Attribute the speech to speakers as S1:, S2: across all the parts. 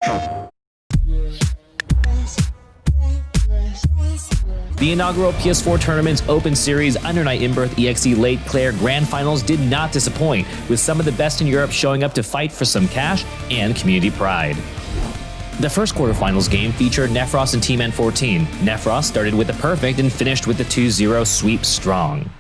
S1: The inaugural PS4 tournament's Open Series Under Night in Birth EXE UNICLR Grand Finals did not disappoint, with some of the best in Europe showing up to fight for some cash and community pride. The first quarterfinals game featured Nefros and Team N14. Nefros started with the perfect and finished with the 2-0 sweep strong.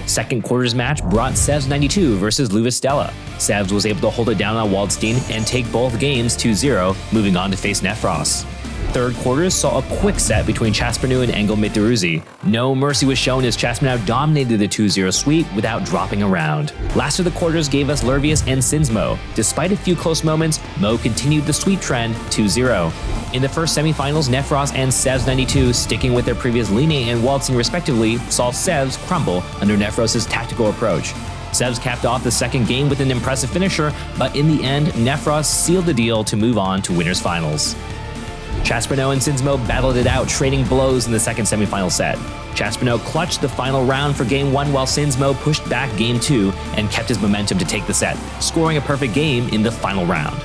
S1: Second quarters match brought Sevs 92 versus Luvistella. Sevs was able to hold it down on Waldstein and take both games 2-0, moving on to face Nefros. Third quarters saw a quick set between Chasperneu and Engel Mitteruzzi. No mercy was shown as Chasperneu dominated the 2-0 sweep without dropping a round. Last of the quarters gave us Lervius and Sinsmo. Despite a few close moments, Mo continued the sweep trend 2-0. In the first semifinals, Nefros and Sevs 92, sticking with their previous leaning and waltzing respectively, saw Sevs crumble under Nefros' tactical approach. Sevs capped off the second game with an impressive finisher, but in the end, Nefros sealed the deal to move on to winners finals. Chasperneu and Sinsmo battled it out, trading blows in the second semifinal set. Chasperneu clutched the final round for Game 1 while Sinsmo pushed back Game 2 and kept his momentum to take the set, scoring a perfect game in the final round.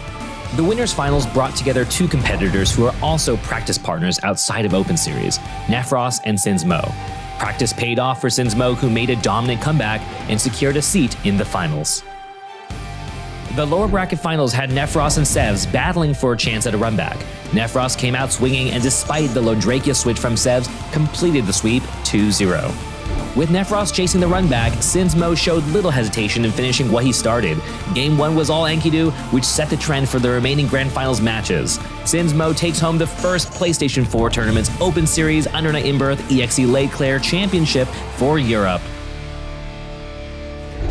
S1: The winners finals brought together two competitors who are also practice partners outside of Open Series, Nefros and Sinsmo. Practice paid off for Sinsmo, who made a dominant comeback and secured a seat in the finals. The lower bracket finals had Nefros and Sevs battling for a chance at a runback. Nefros came out swinging and despite the Lodrakia switch from Sevs, completed the sweep 2-0. With Nefros chasing the runback, Sinsmo showed little hesitation in finishing what he started. Game 1 was all Enkidu, which set the trend for the remaining Grand Finals matches. Sinsmo takes home the first PlayStation 4 tournament's Open Series Under Night in Birth EXE UNICLR Championship for Europe.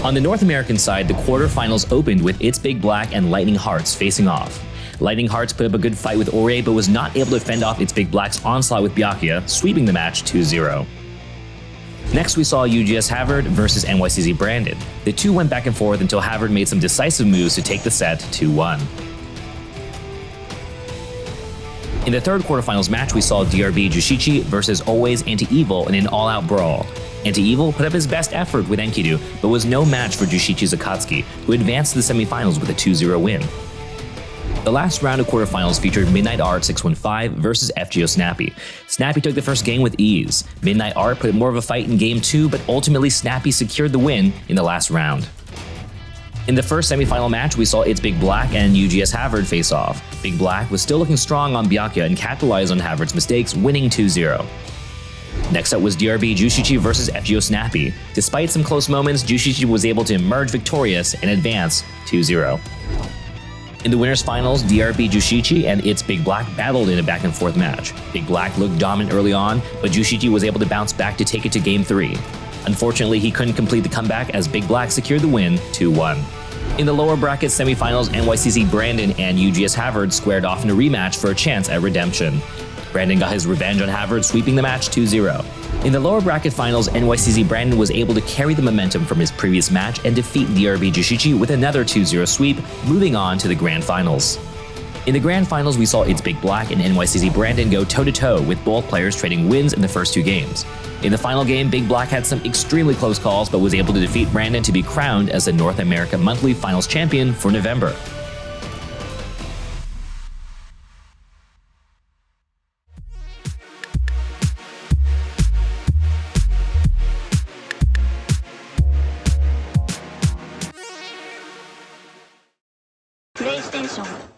S1: On the North American side, the quarterfinals opened with It's Big Black and Lightning Hearts facing off. Lightning Hearts put up a good fight with Ore, but was not able to fend off It's Big Black's onslaught with Byakuya, sweeping the match 2-0. Next, we saw UGS Havard versus NYCZ Brandon. The two went back and forth until Havard made some decisive moves to take the set 2-1. In the third quarterfinals match, we saw DRB-Juushichi versus Always Anti-Evil in an all-out brawl. Anti-Evil put up his best effort with Enkidu, but was no match for Jushichi's Akatsuki, who advanced to the semifinals with a 2-0 win. The last round of quarterfinals featured Midnight Art 615 versus FGO Snappy. Snappy took the first game with ease. Midnight Art put up more of a fight in game 2, but ultimately Snappy secured the win in the last round. In the first semifinal match, we saw It's Big Black and UGS Havard face off. Big Black was still looking strong on Byakuya and capitalized on Havard's mistakes, winning 2-0. Next up was DRB-Juushichi versus FGO Snappy. Despite some close moments, Juushichi was able to emerge victorious and advance 2-0. In the winners finals, DRB-Juushichi and It's Big Black battled in a back and forth match. Big Black looked dominant early on, but Juushichi was able to bounce back to take it to game 3. Unfortunately, he couldn't complete the comeback as Big Black secured the win 2-1. In the lower bracket semifinals, NYCZ Brandon and UGS Havard squared off in a rematch for a chance at redemption. Brandon got his revenge on Havard, sweeping the match 2-0. In the lower bracket finals, NYCZ Brandon was able to carry the momentum from his previous match and defeat DRB-Juushichi with another 2-0 sweep, moving on to the Grand Finals. In the Grand Finals, we saw It's Big Black and NYCZ Brandon go toe-to-toe, with both players trading wins in the first two games. In the final game, Big Black had some extremely close calls, but was able to defeat Brandon to be crowned as the North America Monthly Finals Champion for November.
S2: PlayStation